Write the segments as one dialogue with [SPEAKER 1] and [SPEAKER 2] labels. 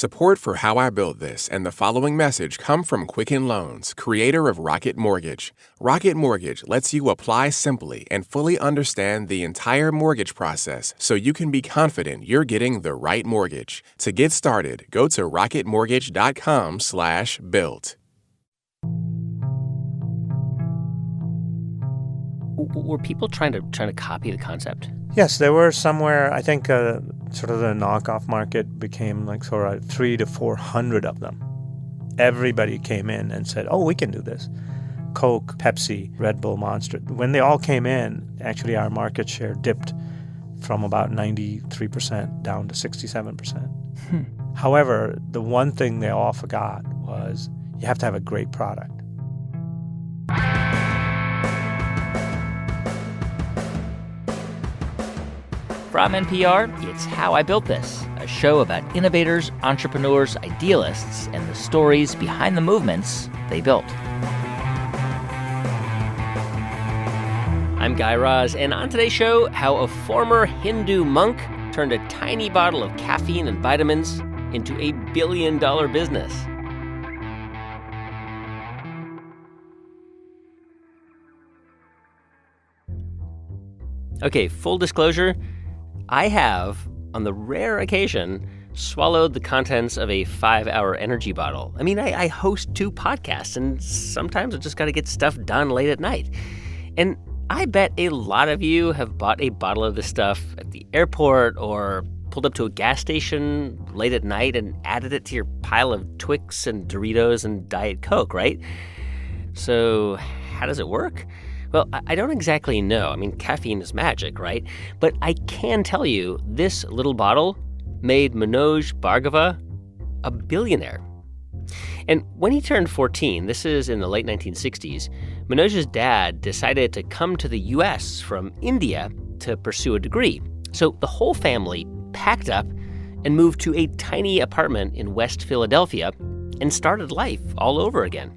[SPEAKER 1] Support for How I Built This and the following message come from Quicken Loans, creator of Rocket Mortgage. Rocket Mortgage lets you apply simply and fully understand the entire mortgage process so you can be confident you're getting the right mortgage. To get started, go to rocketmortgage.com/built.
[SPEAKER 2] Were people trying to copy the concept?
[SPEAKER 3] Yes, there were somewhere. I think sort of the knockoff market became like sort of 300 to 400 of them. Everybody came in and said, "Oh, we can do this." Coke, Pepsi, Red Bull, Monster. When they all came in, actually our market share dipped from about 93% down to 67%. However, the one thing they all forgot was you have to have a great product.
[SPEAKER 2] From NPR, it's How I Built This, a show about innovators, entrepreneurs, idealists, and the stories behind the movements they built. I'm Guy Raz, and on today's show, how a former Hindu monk turned a tiny bottle of caffeine and vitamins into a billion-dollar business. Okay, full disclosure, I have, on the rare occasion, swallowed the contents of a 5-hour energy bottle. I mean, I host 2 podcasts, and sometimes I just got to get stuff done late at night. And I bet a lot of you have bought a bottle of this stuff at the airport or pulled up to a gas station late at night and added it to your pile of Twix and Doritos and Diet Coke, right? So how does it work? Well, I don't exactly know. I mean, caffeine is magic, right? But I can tell you this little bottle made Manoj Bhargava a billionaire. And when he turned 14, this is in the late 1960s, Manoj's dad decided to come to the U.S. from India to pursue a degree. So the whole family packed up and moved to a tiny apartment in West Philadelphia and started life all over again.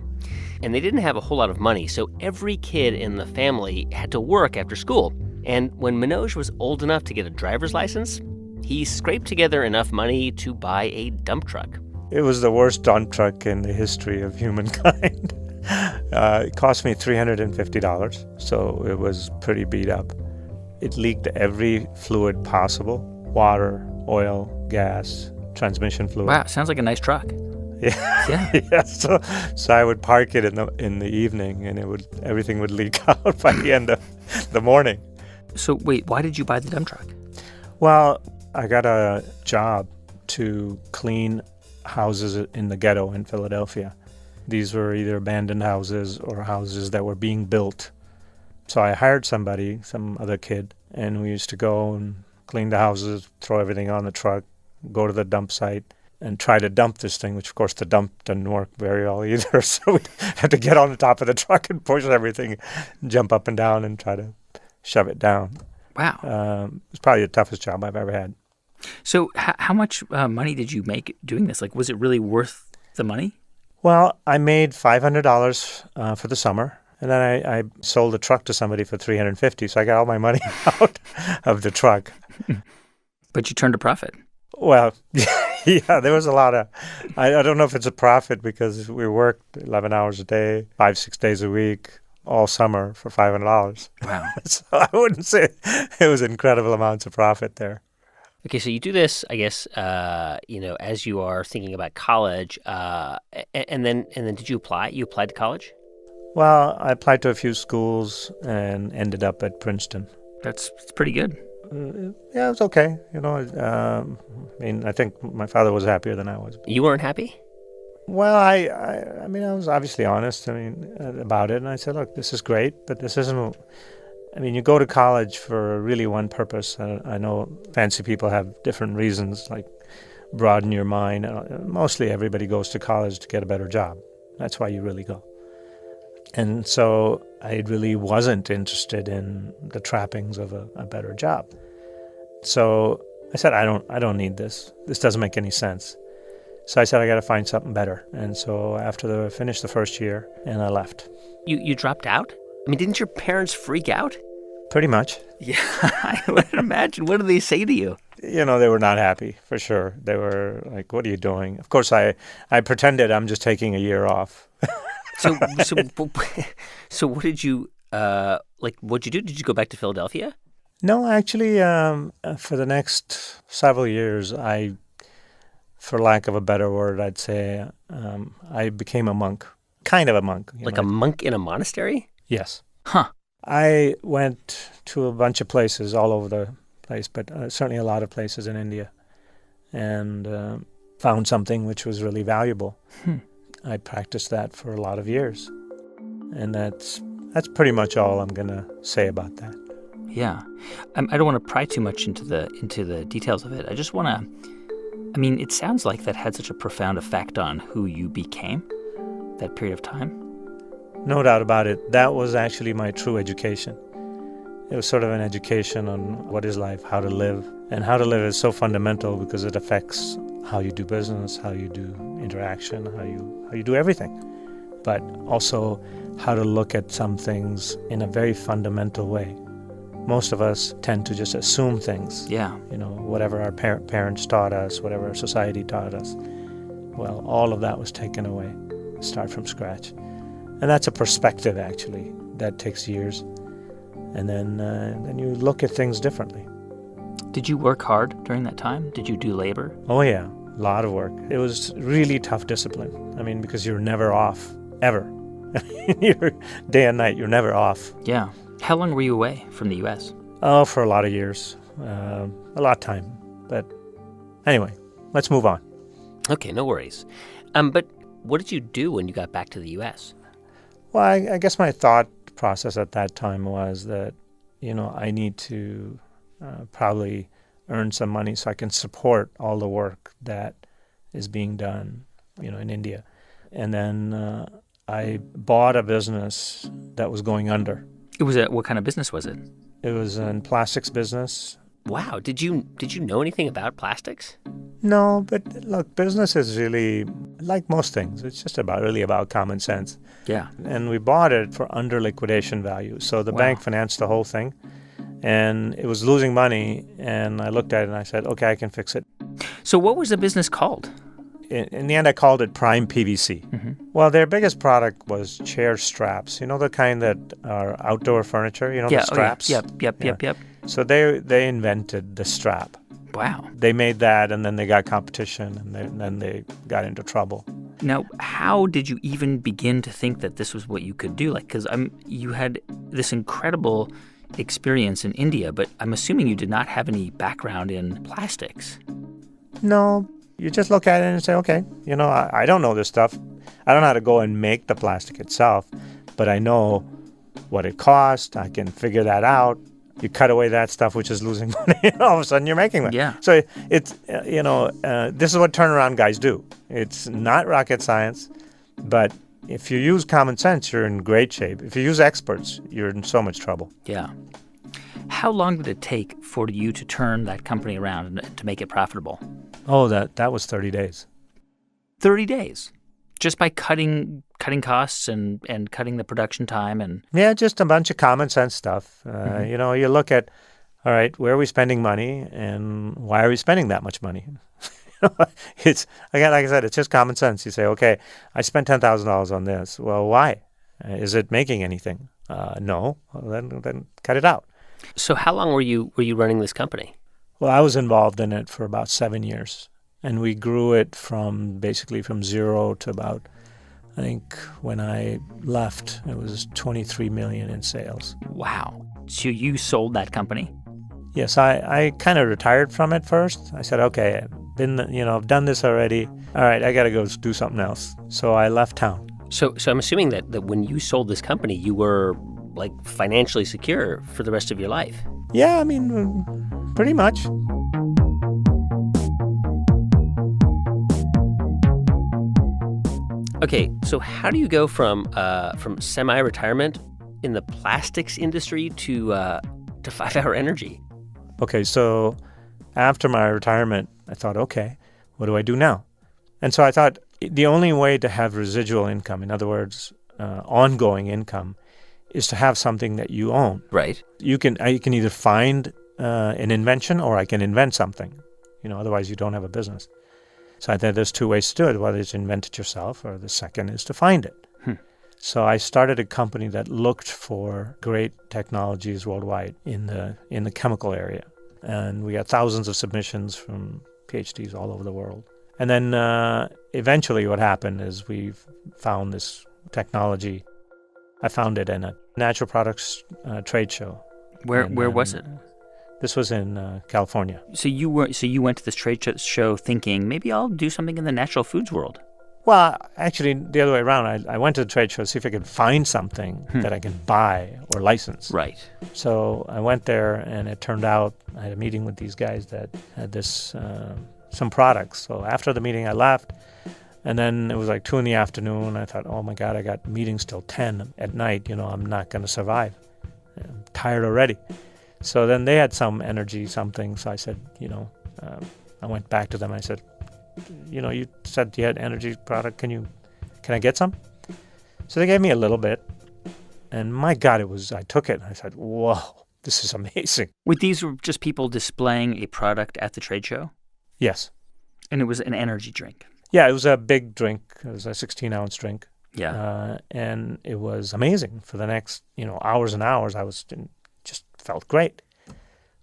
[SPEAKER 2] And they didn't have a whole lot of money, so every kid in the family had to work after school. And when Manoj was old enough to get a driver's license, he scraped together enough money to buy a dump truck.
[SPEAKER 3] It was the worst dump truck in the history of humankind. It cost me $350, so it was pretty beat up. It leaked every fluid possible: water, oil, gas, transmission fluid.
[SPEAKER 2] Wow, sounds like a nice truck.
[SPEAKER 3] Yeah. Yeah. So I would park it in the evening, and everything would leak out by the end of the morning.
[SPEAKER 2] So wait, why did you buy the dump truck?
[SPEAKER 3] Well, I got a job to clean houses in the ghetto in Philadelphia. These were either abandoned houses or houses that were being built. So I hired somebody, some other kid, and we used to go and clean the houses, throw everything on the truck, go to the dump site, and try to dump this thing, which, of course, the dump doesn't work very well either. So we have to get on the top of the truck and push everything, jump up and down and try to shove it down.
[SPEAKER 2] Wow.
[SPEAKER 3] It's probably the toughest job I've ever had.
[SPEAKER 4] So how much money did you make doing this? Like, was it really worth the money?
[SPEAKER 3] Well, I made $500 for the summer, and then I sold the truck to somebody for $350, so I got all my money out of the truck.
[SPEAKER 4] But you turned a profit.
[SPEAKER 3] Well, yeah, there was a lot of, I don't know if it's a profit because we worked 11 hours a day, 5-6 days a week, all summer for $500.
[SPEAKER 4] Wow.
[SPEAKER 3] So I wouldn't say it was incredible amounts of profit there.
[SPEAKER 2] Okay, so you do this, I guess, as you are thinking about college, and then did you apply? You applied to college?
[SPEAKER 3] Well, I applied to a few schools and ended up at Princeton.
[SPEAKER 4] That's pretty good.
[SPEAKER 3] Yeah, it was okay. I think my father was happier than I was.
[SPEAKER 2] You weren't happy?
[SPEAKER 3] Well, I was obviously honest, about it. And I said, look, this is great, but this isn't, you go to college for really one purpose. I know fancy people have different reasons, like broaden your mind. Mostly everybody goes to college to get a better job. That's why you really go. And so I really wasn't interested in the trappings of a better job. So I said, I don't need this. This doesn't make any sense. So I said, I got to find something better. And so after I finished the first year, and I left.
[SPEAKER 2] You dropped out? I mean, didn't your parents freak out?
[SPEAKER 3] Pretty much.
[SPEAKER 4] Yeah, I would imagine. What did they say to you?
[SPEAKER 3] They were not happy, for sure. They were like, what are you doing? Of course, I pretended I'm just taking a year off.
[SPEAKER 2] So, so, so what did you, what'd you do? Did you go back to Philadelphia?
[SPEAKER 3] No, actually, for the next several years, for lack of a better word, I'd say I became a monk. Kind of a monk.
[SPEAKER 2] Like a monk in a monastery?
[SPEAKER 3] Yes.
[SPEAKER 2] Huh.
[SPEAKER 3] I went to a bunch of places all over the place, but certainly a lot of places in India, and found something which was really valuable. I practiced that for a lot of years, and that's pretty much all I'm going to say about that.
[SPEAKER 4] Yeah. I don't want to pry too much into the details of it. I just want to, it sounds like that had such a profound effect on who you became, that period of time.
[SPEAKER 3] No doubt about it. That was actually my true education. It was sort of an education on what is life, how to live. And how to live is so fundamental because it affects how you do business, how you do interaction, how you do everything. But also how to look at some things in a very fundamental way. Most of us tend to just assume things.
[SPEAKER 4] Yeah.
[SPEAKER 3] Whatever our parents taught us, whatever our society taught us. Well, all of that was taken away. Start from scratch. And that's a perspective, actually, that takes years. And then you look at things differently.
[SPEAKER 4] Did you work hard during that time? Did you do labor?
[SPEAKER 3] Oh, yeah. A lot of work. It was really tough discipline. Because you're never off, ever. You're day and night, you're never off.
[SPEAKER 4] Yeah. How long were you away from the U.S.?
[SPEAKER 3] Oh, for a lot of years. A lot of time. But anyway, let's move on.
[SPEAKER 2] Okay, no worries. But what did you do when you got back to the U.S.?
[SPEAKER 3] Well, I guess my thought process at that time was that, I need to probably earn some money so I can support all the work that is being done, in India. And then I bought a business that was going under.
[SPEAKER 4] What kind of business was it?
[SPEAKER 3] It was in plastics business.
[SPEAKER 2] Wow. Did you know anything about plastics?
[SPEAKER 3] No, but look, business is really like most things. It's just really about common sense.
[SPEAKER 4] Yeah.
[SPEAKER 3] And we bought it for under liquidation value. So the bank financed the whole thing, and it was losing money. And I looked at it and I said, okay, I can fix it.
[SPEAKER 4] So what was the business called?
[SPEAKER 3] In the end, I called it Prime PVC.
[SPEAKER 4] Mm-hmm.
[SPEAKER 3] Well, their biggest product was chair straps. The kind that are outdoor furniture, the straps?
[SPEAKER 4] Oh, yeah. Yep.
[SPEAKER 3] So they invented the strap.
[SPEAKER 4] Wow.
[SPEAKER 3] They made that, and then they got competition, and then they got into trouble.
[SPEAKER 4] Now, how did you even begin to think that this was what you could do? Because you had this incredible experience in India, but I'm assuming you did not have any background in plastics.
[SPEAKER 3] No, you just look at it and say, okay, I don't know this stuff. I don't know how to go and make the plastic itself, but I know what it costs. I can figure that out. You cut away that stuff which is losing money, and all of a sudden you're making money.
[SPEAKER 4] Yeah.
[SPEAKER 3] So it's, this is what turnaround guys do. It's not rocket science, but if you use common sense, you're in great shape. If you use experts, you're in so much trouble.
[SPEAKER 4] Yeah. How long did it take for you to turn that company around and to make it profitable?
[SPEAKER 3] Oh, that was 30 days.
[SPEAKER 4] 30 days? Just by cutting costs and cutting the production time and...
[SPEAKER 3] Yeah, just a bunch of common sense stuff. You look at, all right, where are we spending money and why are we spending that much money? It's, again, like I said, it's just common sense. You say, okay, I spent $10,000 on this. Well, why? Is it making anything? No. Well, then cut it out.
[SPEAKER 2] So how long were you running this company?
[SPEAKER 3] Well, I was involved in it for about 7 years. And we grew it from zero to about, I think when I left, it was $23 million in sales.
[SPEAKER 4] Wow. So you sold that company?
[SPEAKER 3] Yes, I kind of retired from it first. I said, okay, I've done this already. All right, I got to go do something else. So I left town.
[SPEAKER 2] So I'm assuming that when you sold this company, you were financially secure for the rest of your life.
[SPEAKER 3] Yeah, pretty much.
[SPEAKER 2] Okay, so how do you go from semi-retirement in the plastics industry to 5-hour energy?
[SPEAKER 3] Okay, so after my retirement, I thought, okay, what do I do now? And so I thought the only way to have residual income, in other words, ongoing income, is to have something that you own.
[SPEAKER 2] Right.
[SPEAKER 3] You can either find an invention or I can invent something. Otherwise you don't have a business. So I think there's two ways to do it, whether it's invent it yourself or the second is to find it. So I started a company that looked for great technologies worldwide in the chemical area. And we got thousands of submissions from PhDs all over the world. And then eventually what happened is we found this technology. I found it in a natural products trade show.
[SPEAKER 4] Where was it?
[SPEAKER 3] This was in California.
[SPEAKER 4] So you went to this trade show thinking, maybe I'll do something in the natural foods world.
[SPEAKER 3] Well, actually, the other way around. I went to the trade show to see if I could find something that I can buy or license.
[SPEAKER 4] Right.
[SPEAKER 3] So I went there, and it turned out I had a meeting with these guys that had some products. So after the meeting, I left, and then it was like 2 p.m. I thought, oh, my God, I got meetings till 10 at night. I'm not going to survive. I'm tired already. So then they had some energy, something. So I said, I went back to them. I said, you said you had energy product. Can I get some? So they gave me a little bit. And my God, I took it. And I said, whoa, this is amazing.
[SPEAKER 4] Wait, these were just people displaying a product at the trade show?
[SPEAKER 3] Yes.
[SPEAKER 4] And it was an energy drink?
[SPEAKER 3] Yeah, it was a big drink. It was a 16-ounce drink.
[SPEAKER 4] Yeah.
[SPEAKER 3] And it was amazing. For the next, hours and hours, I just felt great.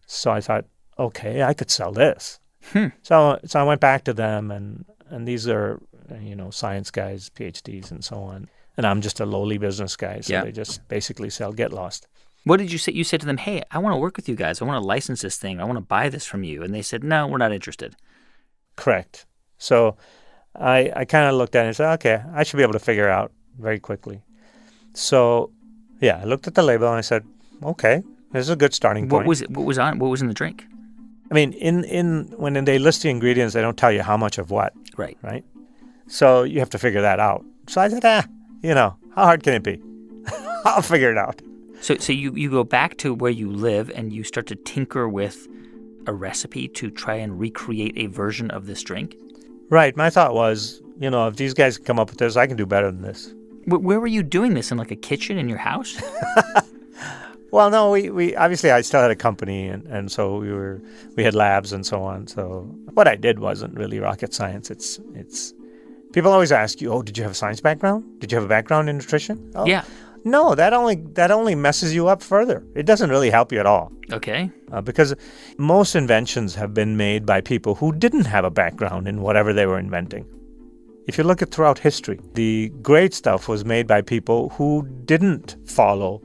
[SPEAKER 3] So I thought, okay, I could sell this. So I went back to them, and these are, science guys, PhDs, and so on. And I'm just a lowly business guy, so they just basically sell Get Lost.
[SPEAKER 4] What did you say? You said to them, hey, I want to work with you guys. I want to license this thing. I want to buy this from you. And they said, no, we're not interested.
[SPEAKER 3] Correct. So I kind of looked at it and said, okay, I should be able to figure out very quickly. So, I looked at the label and I said, okay, this is a good starting point.
[SPEAKER 4] What was it? What was in the drink?
[SPEAKER 3] I mean, when they list the ingredients, they don't tell you how much of what.
[SPEAKER 4] Right.
[SPEAKER 3] Right? So you have to figure that out. So I said, how hard can it be? I'll figure it out.
[SPEAKER 4] So you go back to where you live and you start to tinker with a recipe to try and recreate a version of this drink?
[SPEAKER 3] Right. My thought was, if these guys can come up with this, I can do better than this.
[SPEAKER 4] Where were you doing this? In like a kitchen in your house?
[SPEAKER 3] Well, no, we obviously I still had a company, and so we had labs and so on. So what I did wasn't really rocket science. It's people always ask you, oh, did you have a science background? Did you have a background in nutrition? Oh,
[SPEAKER 4] yeah.
[SPEAKER 3] No, that only messes you up further. It doesn't really help you at all.
[SPEAKER 4] Okay.
[SPEAKER 3] Because most inventions have been made by people who didn't have a background in whatever they were inventing. If you look at throughout history, the great stuff was made by people who didn't follow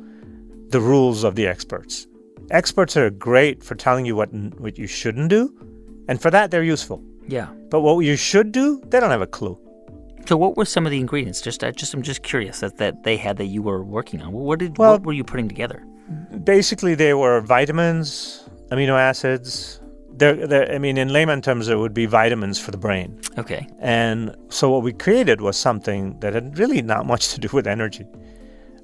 [SPEAKER 3] the rules of the experts. Experts are great for telling you what you shouldn't do, and for that they're useful.
[SPEAKER 4] Yeah.
[SPEAKER 3] But what you should do, they don't have a clue.
[SPEAKER 4] So what were some of the ingredients? I'm just curious that they had that you were working on. What were you putting together?
[SPEAKER 3] Basically, they were vitamins, amino acids. In layman terms, it would be vitamins for the brain.
[SPEAKER 4] Okay.
[SPEAKER 3] And so what we created was something that had really not much to do with energy,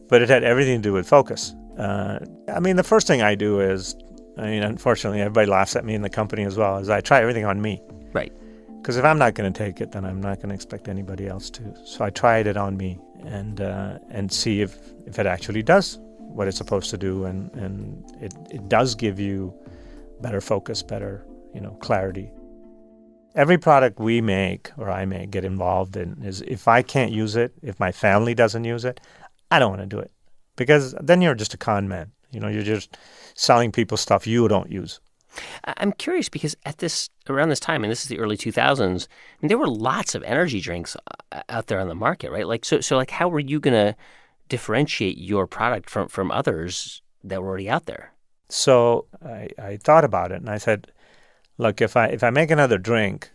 [SPEAKER 3] but it had everything to do with focus. The first thing I do is, unfortunately, everybody laughs at me in the company as well, is I try everything on me.
[SPEAKER 4] Right.
[SPEAKER 3] Because if I'm not going to take it, then I'm not going to expect anybody else to. So I tried it on me and see if it actually does what it's supposed to do, and it does give you better focus, better clarity. Every product we make or I make get involved in is if I can't use it, if my family doesn't use it, I don't want to do it, because then you're just a con man. You're just selling people stuff you don't use.
[SPEAKER 2] I'm curious because around this time, and this is the early 2000s, there were lots of energy drinks out there on the market, right? So how were you going to differentiate your product from others that were already out there?
[SPEAKER 3] So I thought about it, and I said, look, if I make another drink,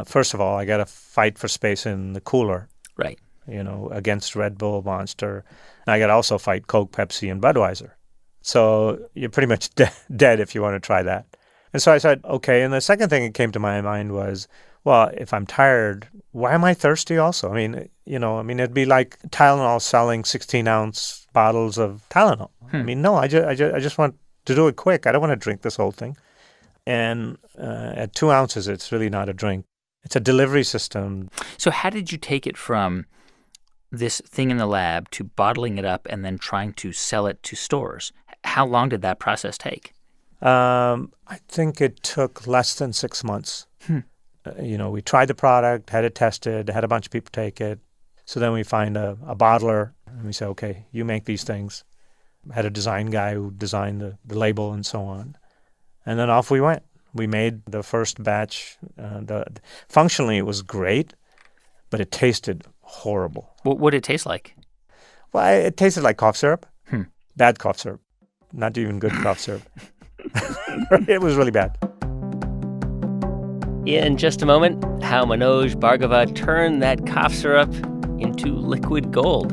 [SPEAKER 3] first of all, I got to fight for space in the cooler.
[SPEAKER 2] Right.
[SPEAKER 3] Against Red Bull, Monster. And I got to also fight Coke, Pepsi, and Budweiser. So you're pretty much dead if you want to try that. And so I said, okay. And the second thing that came to my mind was, well, if I'm tired, why am I thirsty also? It'd be like Tylenol selling 16-ounce bottles of Tylenol. No, I just want to do it quick. I don't want to drink this whole thing. And at 2 ounces, it's really not a drink. It's a delivery system.
[SPEAKER 4] So how did you take it from this thing in the lab to bottling it up and then trying to sell it to stores? How long did that process take?
[SPEAKER 3] I think it took less than 6 months. We tried the product, had it tested, had a bunch of people take it. So then we find a bottler, and we say, okay, you make these things. Had a design guy who designed the label and so on. And then off we went. We made the first batch. Functionally, it was great, but it tasted horrible.
[SPEAKER 4] What did it taste like?
[SPEAKER 3] Well, it tasted like cough syrup. Bad cough syrup. Not even good cough syrup. It was really bad.
[SPEAKER 2] In just a moment, how Manoj Bhargava turned that cough syrup into liquid gold.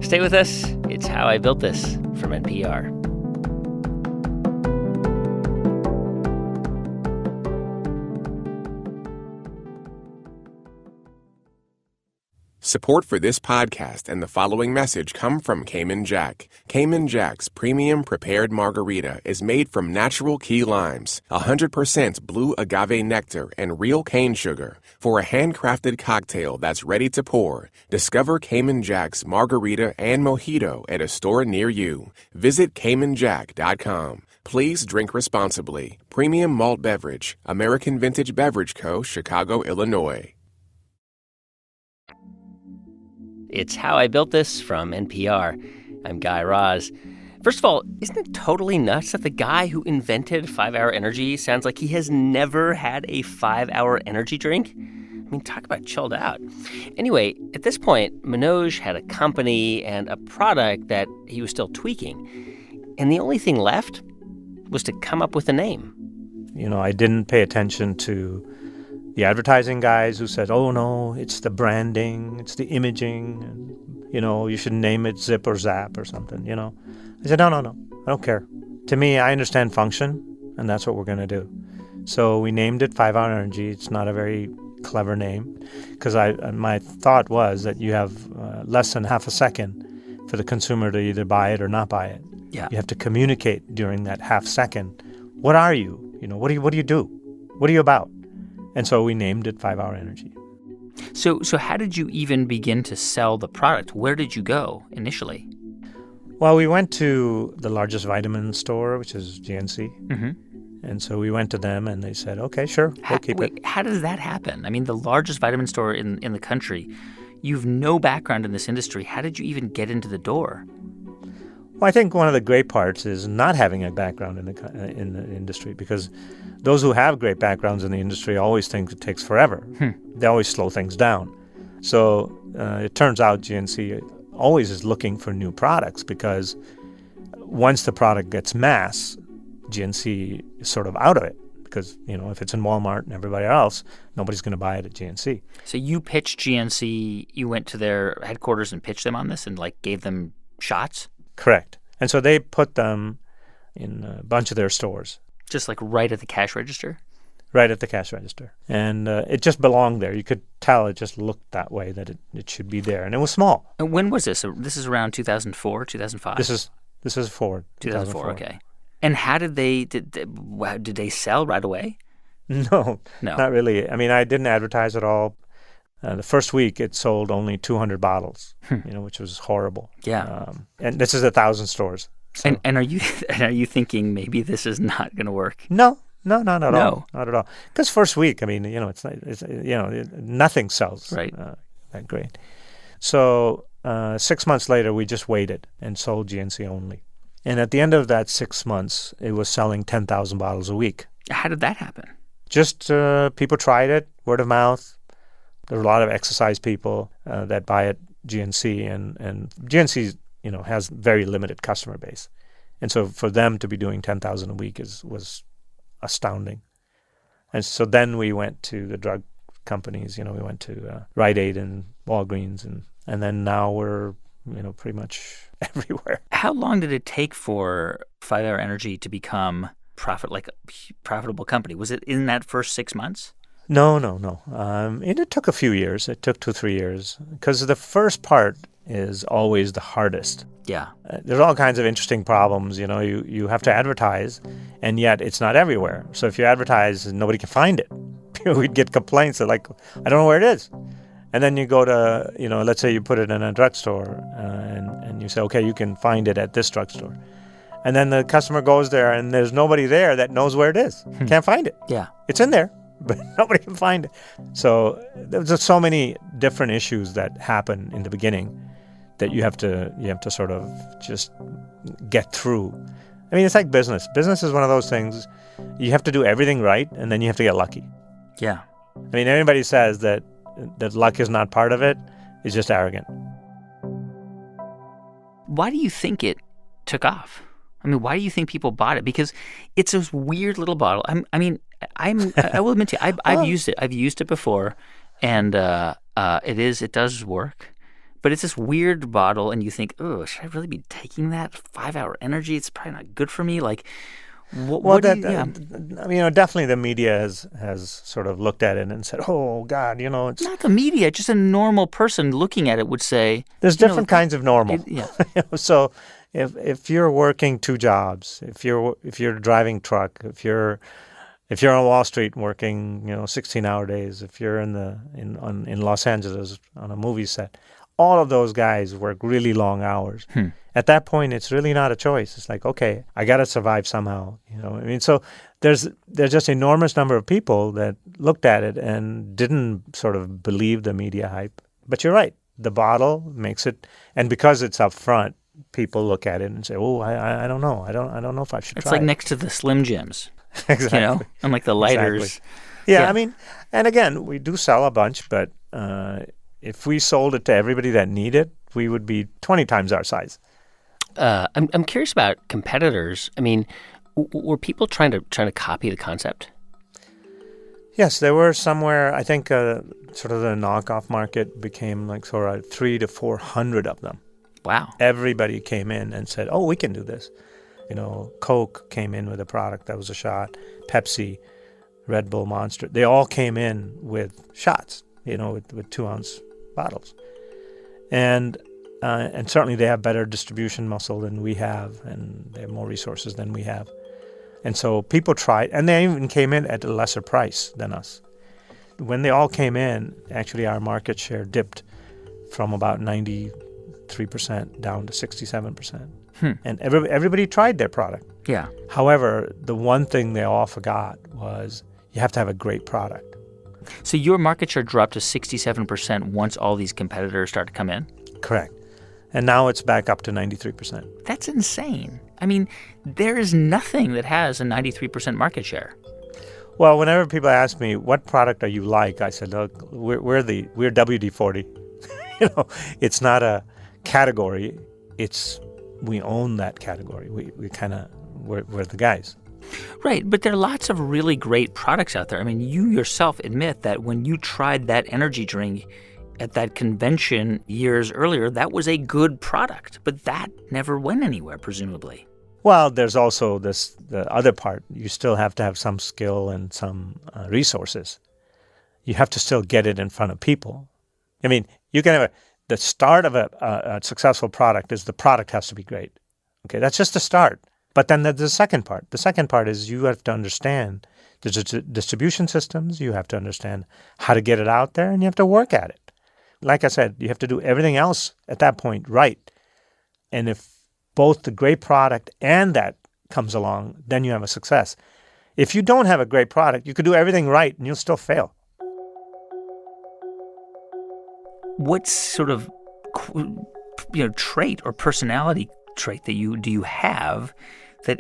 [SPEAKER 2] Stay with us. It's How I Built This from NPR.
[SPEAKER 1] Support for this podcast and the following message come from Cayman Jack. Cayman Jack's premium prepared margarita is made from natural key limes, 100% blue agave nectar, and real cane sugar. For a handcrafted cocktail that's ready to pour, discover Cayman Jack's margarita and mojito at a store near you. Visit CaymanJack.com. Please drink responsibly. Premium malt beverage. American Vintage Beverage Co., Chicago, Illinois.
[SPEAKER 2] It's How I Built This from NPR. I'm Guy Raz. First of all, isn't it totally nuts that the guy who invented 5-Hour Energy sounds like he has never had a 5-hour energy drink? I mean, talk about chilled out. Anyway, at this point, Manoj had a company and a product that he was still tweaking. And the only thing left was to come up with a name.
[SPEAKER 3] I didn't pay attention to the advertising guys who said, oh, no, it's the branding, it's the imaging, and, you should name it Zip or Zap or something, I said, no, I don't care. To me, I understand function, and that's what we're going to do. So we named it 5-Hour Energy. It's not a very clever name because my thought was that you have less than half a second for the consumer to either buy it or not buy it.
[SPEAKER 4] Yeah.
[SPEAKER 3] You have to communicate during that half second. What are you? What do you do? What are you about? And so we named it 5-Hour Energy.
[SPEAKER 4] So how did you even begin to sell the product? Where did you go initially?
[SPEAKER 3] Well, we went to the largest vitamin store, which is GNC.
[SPEAKER 4] Mm-hmm.
[SPEAKER 3] And so we went to them, and they said, okay, sure, we'll keep it.
[SPEAKER 4] How does that happen? I mean, the largest vitamin store in the country. You've no background in this industry. How did you even get into the door?
[SPEAKER 3] Well, I think one of the great parts is not having a background in the industry, because those who have great backgrounds in the industry always think it takes forever. They always slow things down. So it turns out GNC always is looking for new products, because once the product gets mass, GNC is sort of out of it. Because, if it's in Walmart and everybody else, nobody's going to buy it at GNC.
[SPEAKER 4] So you pitched GNC, you went to their headquarters and pitched them on this and, gave them shots?
[SPEAKER 3] Correct. And so they put them in a bunch of their stores.
[SPEAKER 4] Just right at the cash register?
[SPEAKER 3] Right at the cash register. And it just belonged there. You could tell it just looked that way, that it should be there. And it was small.
[SPEAKER 4] And when was this? This is around 2004, 2005?
[SPEAKER 3] This is forward.
[SPEAKER 4] 2004, okay. And how did did they sell right away?
[SPEAKER 3] No, not really. I mean, I didn't advertise at all. The first week, it sold only 200 bottles, which was horrible.
[SPEAKER 4] Yeah.
[SPEAKER 3] And this is 1,000 stores. So.
[SPEAKER 4] And are you thinking maybe this is not going to work?
[SPEAKER 3] No, not at all. Not at all. Because first week, I mean, nothing sells that great. So 6 months later, we just waited and sold GNC only. And at the end of that 6 months, it was selling 10,000 bottles a week.
[SPEAKER 4] How did that happen?
[SPEAKER 3] Just people tried it, word of mouth. There were a lot of exercise people that buy at GNC, and GNC, has very limited customer base. And so for them to be doing 10,000 a week was astounding. And so then we went to the drug companies. We went to Rite Aid and Walgreens, and then now we're pretty much everywhere.
[SPEAKER 4] How long did it take for 5-Hour Energy to become profitable company? Was it in that first 6 months?
[SPEAKER 3] No. It took a few years. It took 2-3 years, because the first part is always the hardest.
[SPEAKER 4] Yeah.
[SPEAKER 3] There's all kinds of interesting problems. You have to advertise, and yet it's not everywhere. So if you advertise, nobody can find it. We'd get complaints that I don't know where it is. And then you go to, let's say you put it in a drugstore, and you say, okay, you can find it at this drugstore. And then the customer goes there and there's nobody there that knows where it is. Can't find it.
[SPEAKER 4] Yeah.
[SPEAKER 3] It's in there, but nobody can find it. So there's just so many different issues that happen in the beginning that you have to sort of just get through. I mean, it's like business. Business is one of those things. You have to do everything right, and then you have to get lucky.
[SPEAKER 4] Yeah.
[SPEAKER 3] I mean, anybody says that luck is not part of it is just arrogant.
[SPEAKER 4] Why do you think it took off? I mean, why do you think people bought it? Because it's this weird little bottle. I will admit to you, I've used it. I've used it before, and it does work. But it's this weird bottle, and you think, oh, should I really be taking that 5-hour energy? It's probably not good for me. Like,
[SPEAKER 3] definitely the media has sort of looked at it and said, oh, God, it's...
[SPEAKER 4] Not the media, just a normal person looking at it would say...
[SPEAKER 3] There's different kinds of normal.
[SPEAKER 4] Yeah.
[SPEAKER 3] So if you're working 2 jobs, if you're driving truck, if you're on Wall Street working, 16-hour days, if you're in Los Angeles on a movie set, all of those guys work really long hours. At that point, it's really not a choice. It's like, okay, I got to survive somehow. So there's just enormous number of people that looked at it and didn't sort of believe the media hype. But you're right. The bottle makes it, and because it's up front, people look at it and say, oh, I don't know. I don't know if I should try it.
[SPEAKER 4] It's like next to the Slim Jims.
[SPEAKER 3] Exactly.
[SPEAKER 4] And like the lighters.
[SPEAKER 3] Exactly. Yeah, I mean, and again, we do sell a bunch, but if we sold it to everybody that need it, we would be 20 times our size.
[SPEAKER 2] I'm curious about competitors. I mean, were people trying to copy the concept?
[SPEAKER 3] Yes, there were somewhere. I think sort of the knockoff market became like sort of 300 to 400 of them.
[SPEAKER 4] Wow!
[SPEAKER 3] Everybody came in and said, "Oh, we can do this." Coke came in with a product that was a shot. Pepsi, Red Bull, Monster. They all came in with shots. With 2-ounce bottles, and certainly they have better distribution muscle than we have, and they have more resources than we have. And so people tried, and they even came in at a lesser price than us. When they all came in, actually our market share dipped from about 93% down to 67%. And everybody tried their product.
[SPEAKER 4] Yeah.
[SPEAKER 3] However, the one thing they all forgot was you have to have a great product.
[SPEAKER 4] So your market share dropped to 67% once all these competitors started to come in?
[SPEAKER 3] Correct. And now it's back up to 93%.
[SPEAKER 4] That's insane. I mean, there is nothing that has a 93% market share.
[SPEAKER 3] Well, whenever people ask me, what product are you like? I said, look, we're WD-40. It's not a category. We own that category. We're the guys.
[SPEAKER 4] Right, but there are lots of really great products out there. I mean, you yourself admit that when you tried that energy drink at that convention years earlier, that was a good product, but that never went anywhere, presumably.
[SPEAKER 3] Well, there's also the other part. You still have to have some skill and some resources. You have to still get it in front of people. I mean, you can have the start of a successful product is the product has to be great. Okay, that's just the start. But then there's the second part. The second part is you have to understand the distribution systems. You have to understand how to get it out there, and you have to work at it. Like I said, you have to do everything else at that point right. And if both the great product and that comes along, then you have a success. If you don't have a great product, you could do everything right, and you'll still fail.
[SPEAKER 4] What sort of trait or personality trait do you have that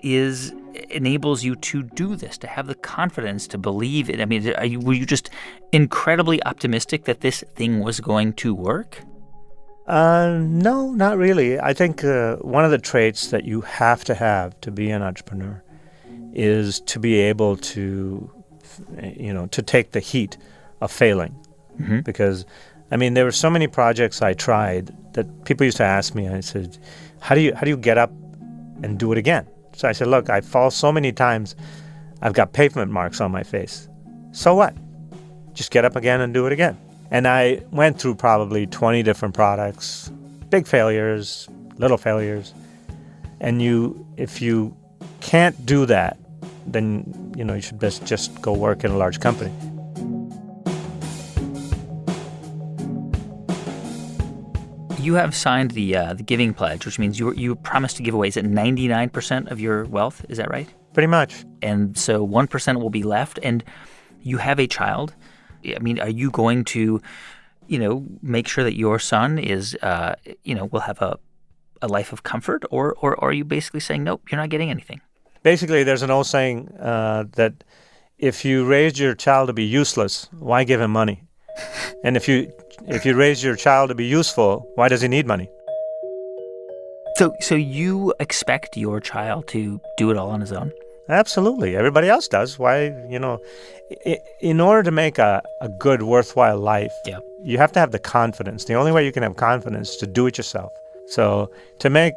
[SPEAKER 4] enables you to do this, to have the confidence to believe it? I mean, were you just incredibly optimistic that this thing was going to work?
[SPEAKER 3] No, not really. I think one of the traits that you have to be an entrepreneur is to be able to take the heat of failing. Mm-hmm. Because, I mean, there were so many projects I tried that people used to ask me, I said, how do you get up and do it again? So I said, look, I fall so many times, I've got pavement marks on my face. So what? Just get up again and do it again. And I went through probably 20 different products, big failures, little failures. And if you can't do that, then you should just go work in a large company.
[SPEAKER 4] You have signed the giving pledge, which means you promised to give away, is it 99% of your wealth? Is that right?
[SPEAKER 3] Pretty much.
[SPEAKER 4] And so 1% will be left, and you have a child. I mean, are you going to, make sure that your son is, will have a life of comfort, or are you basically saying, nope, you're not getting anything?
[SPEAKER 3] Basically, there's an old saying that if you raise your child to be useless, why give him money? And if you raise your child to be useful, why does he need money?
[SPEAKER 4] So you expect your child to do it all on his own?
[SPEAKER 3] Absolutely. Everybody else does. Why, in order to make a good, worthwhile life, you have to have the confidence. The only way you can have confidence is to do it yourself. So to make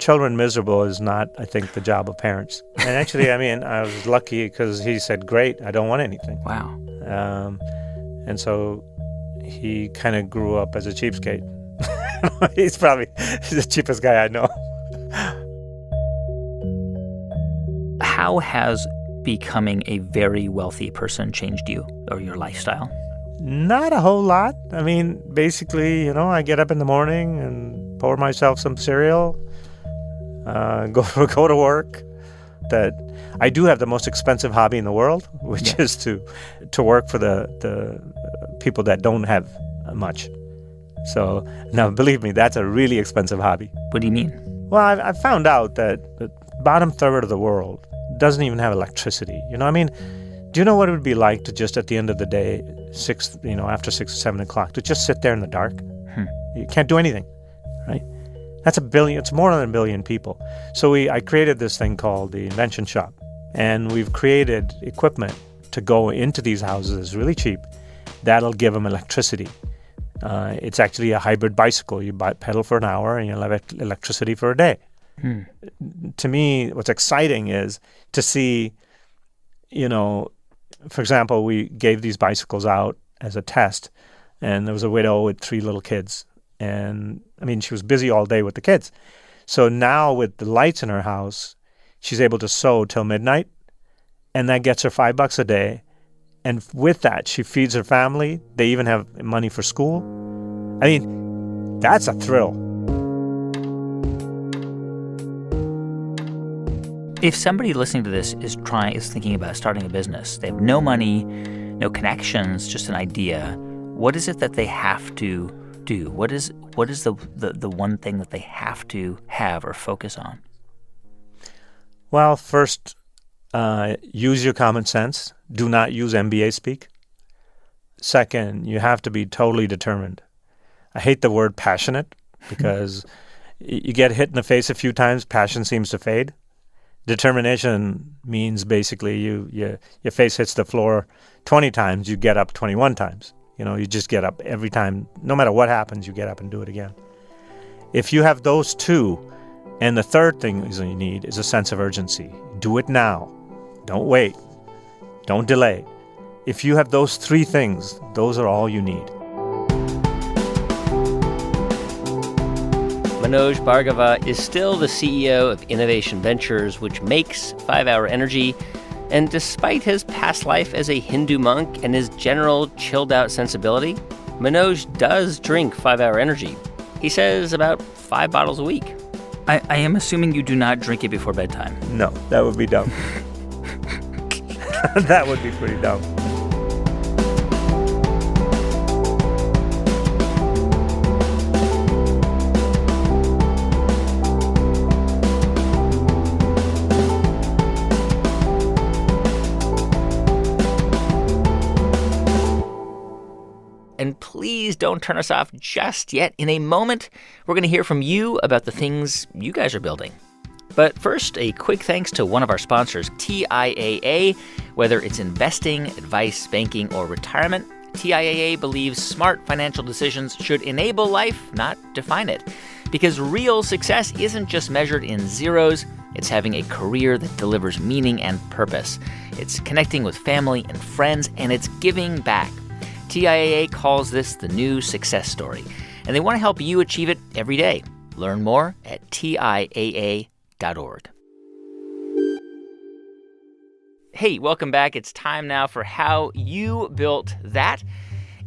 [SPEAKER 3] children miserable is not, I think, the job of parents. And actually, I was lucky because he said, great, I don't want anything.
[SPEAKER 4] Wow.
[SPEAKER 3] And so he kind of grew up as a cheapskate. He's probably the cheapest guy I know.
[SPEAKER 4] How has becoming a very wealthy person changed you or your lifestyle?
[SPEAKER 3] Not a whole lot. Basically, I get up in the morning and pour myself some cereal, go to work. That I do have the most expensive hobby in the world, which is to work for the people that don't have much. So now, believe me, that's a really expensive hobby.
[SPEAKER 4] What do you mean?
[SPEAKER 3] Well, I found out that the bottom third of the world doesn't even have electricity. Do you know what it would be like to just at the end of the day, after 6 or 7 o'clock, to just sit there in the dark? You can't do anything, right? That's it's more than 1 billion people. So I created this thing called the Invention Shop, and we've created equipment to go into these houses really cheap. That'll give them electricity. It's actually a hybrid bicycle. You pedal for an hour and you'll have electricity for a day. To me, what's exciting is to see, for example, we gave these bicycles out as a test, and there was a widow with 3 little kids. And, she was busy all day with the kids. So now with the lights in her house, she's able to sew till midnight, and that gets her $5 a day. And with that, she feeds her family. They even have money for school. That's a thrill.
[SPEAKER 4] If somebody listening to this is thinking about starting a business, they have no money, no connections, just an idea, what is it that they have to do? What is the one thing that they have to have or focus on?
[SPEAKER 3] Well, first, use your common sense. Do not use MBA speak. Second, you have to be totally determined. I hate the word passionate because you get hit in the face a few times, passion seems to fade. Determination means basically your face hits the floor 20 times, you get up 21 times. You just get up every time. No matter what happens, you get up and do it again. If you have those two, and the third thing is you need is a sense of urgency. Do it now. Don't wait. Don't delay. If you have those 3 things, those are all you need.
[SPEAKER 2] Manoj Bhargava is still the CEO of Innovation Ventures, which makes 5 Hour Energy. And despite his past life as a Hindu monk and his general chilled-out sensibility, Manoj does drink 5 Hour Energy. He says about 5 bottles a week.
[SPEAKER 4] I am assuming you do not drink it before bedtime.
[SPEAKER 3] No, that would be dumb. That would be pretty dumb.
[SPEAKER 2] And please don't turn us off just yet. In a moment, we're going to hear from you about the things you guys are building. But first, a quick thanks to one of our sponsors, TIAA. Whether it's investing, advice, banking, or retirement, TIAA believes smart financial decisions should enable life, not define it. Because real success isn't just measured in zeros, it's having a career that delivers meaning and purpose. It's connecting with family and friends, and it's giving back. TIAA calls this the new success story, and they want to help you achieve it every day. Learn more at TIAA.org. Hey, welcome back. It's time now for How You Built That.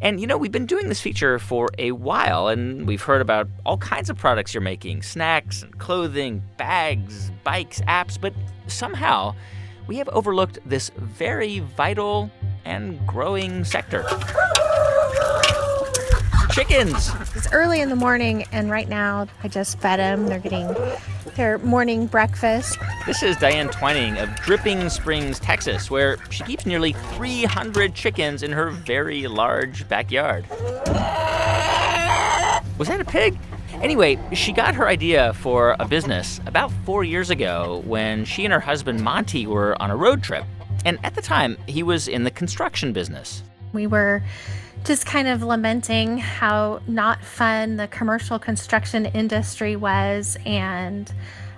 [SPEAKER 4] And, we've been doing this feature for a while, and we've heard about all kinds of products you're making, snacks and clothing, bags, bikes, apps, but somehow we have overlooked this very vital and growing sector. Chickens!
[SPEAKER 5] It's early in the morning, and right now I just fed them. They're getting their morning breakfast.
[SPEAKER 4] This is Diane Twining of Dripping Springs, Texas, where she keeps nearly 300 chickens in her very large backyard. Was that a pig? Anyway, she got her idea for a business about 4 years ago when she and her husband Monty were on a road trip. And at the time, he was in the construction business.
[SPEAKER 5] We were just kind of lamenting how not fun the commercial construction industry was, and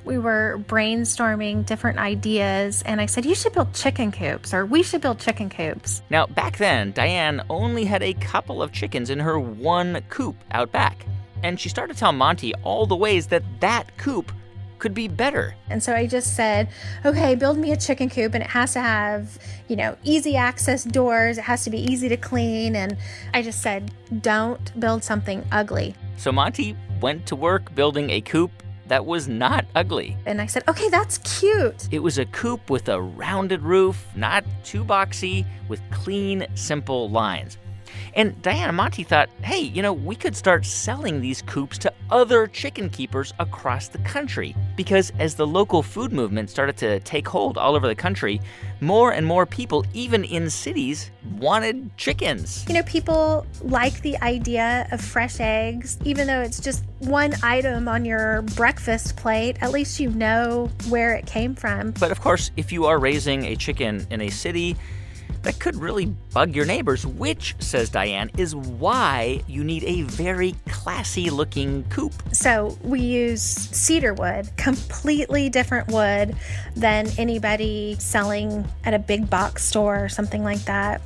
[SPEAKER 5] we were brainstorming different ideas, and I said, you should build chicken coops, or we should build chicken coops.
[SPEAKER 4] Now, back then, Diane only had a couple of chickens in her one coop out back, and she started to tell Monty all the ways that coop could be better.
[SPEAKER 5] And so I just said, okay, build me a chicken coop, and it has to have, easy access doors. It has to be easy to clean. And I just said, don't build something ugly.
[SPEAKER 4] So Monty went to work building a coop that was not ugly.
[SPEAKER 5] And I said, okay, that's cute.
[SPEAKER 4] It was a coop with a rounded roof, not too boxy, with clean, simple lines. And Diane and Monty thought, hey, we could start selling these coops to other chicken keepers across the country. Because as the local food movement started to take hold all over the country, more and more people, even in cities, wanted chickens.
[SPEAKER 5] People like the idea of fresh eggs. Even though it's just one item on your breakfast plate, at least you know where it came from.
[SPEAKER 4] But of course, if you are raising a chicken in a city, that could really bug your neighbors, which, says Diane, is why you need a very classy-looking coop.
[SPEAKER 5] So we use cedar wood, completely different wood than anybody selling at a big box store or something like that.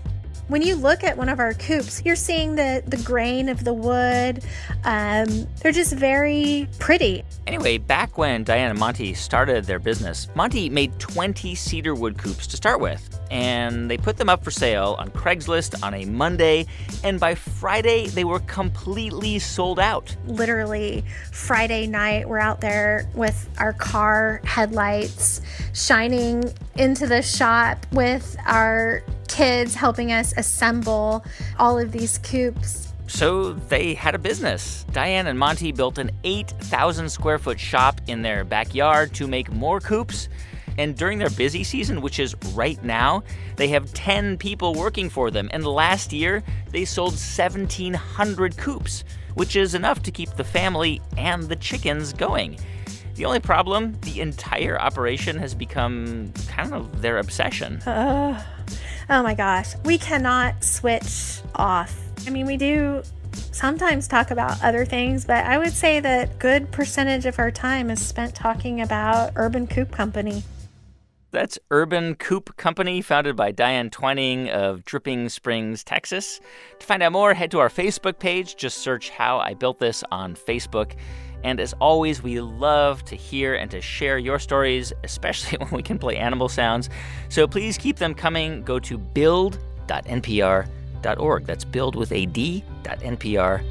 [SPEAKER 5] When you look at one of our coops, you're seeing the grain of the wood. They're just very pretty.
[SPEAKER 4] Anyway, back when Diane and Monty started their business, Monty made 20 cedar wood coops to start with. And they put them up for sale on Craigslist on a Monday. And by Friday, they were completely sold out.
[SPEAKER 5] Literally, Friday night, we're out there with our car headlights shining into the shop with our kids helping us assemble all of these coops.
[SPEAKER 4] So they had a business. Diane and Monty built an 8,000 square foot shop in their backyard to make more coops. And during their busy season, which is right now, they have 10 people working for them. And last year, they sold 1,700 coops, which is enough to keep the family and the chickens going. The only problem, the entire operation has become kind of their obsession.
[SPEAKER 5] Oh my gosh, we cannot switch off. I mean, we do sometimes talk about other things, but I would say that good percentage of our time is spent talking about Urban Coop Company.
[SPEAKER 4] That's Urban Coop Company, founded by Diane Twining of Dripping Springs, Texas. To find out more, head to our Facebook page. Just search How I Built This on Facebook. And as always, we love to hear and to share your stories, especially when we can play animal sounds. So please keep them coming. Go to build.npr.org. That's build with a d.npr.org.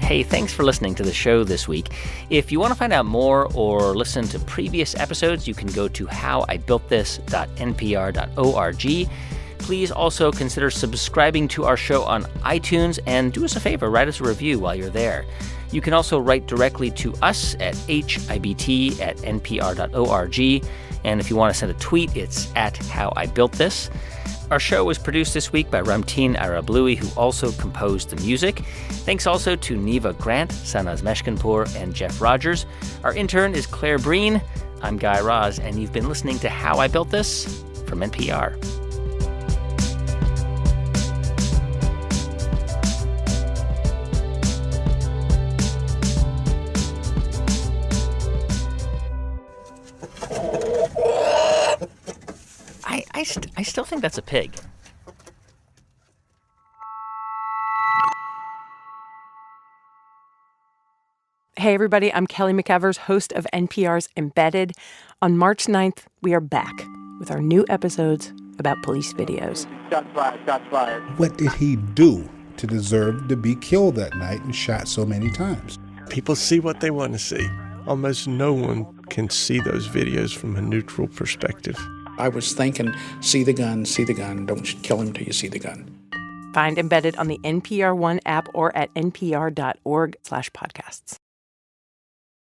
[SPEAKER 4] Hey, thanks for listening to the show this week. If you want to find out more or listen to previous episodes, you can go to howibuiltthis.npr.org. Please also consider subscribing to our show on iTunes, and do us a favor, write us a review while you're there. You can also write directly to us at hibt@npr.org, and if you want to send a tweet, it's at howibuiltthis. Our show was produced this week by Ramtin Arablouei, who also composed the music. Thanks also to Neva Grant, Sanaz Meshkinpour, and Jeff Rogers. Our intern is Claire Breen. I'm Guy Raz, and you've been listening to How I Built This from NPR. I still think that's a pig.
[SPEAKER 6] Hey, everybody, I'm Kelly McEvers, host of NPR's Embedded. On March 9th, we are back with our new episodes about police videos.
[SPEAKER 7] Shots fired, shots fired.
[SPEAKER 8] What did he do to deserve to be killed that night and shot so many times?
[SPEAKER 9] People see what they want to see. Almost no one can see those videos from a neutral perspective.
[SPEAKER 10] I was thinking, see the gun, don't kill him till you see the gun.
[SPEAKER 6] Find Embedded on the NPR One app or at npr.org/podcasts.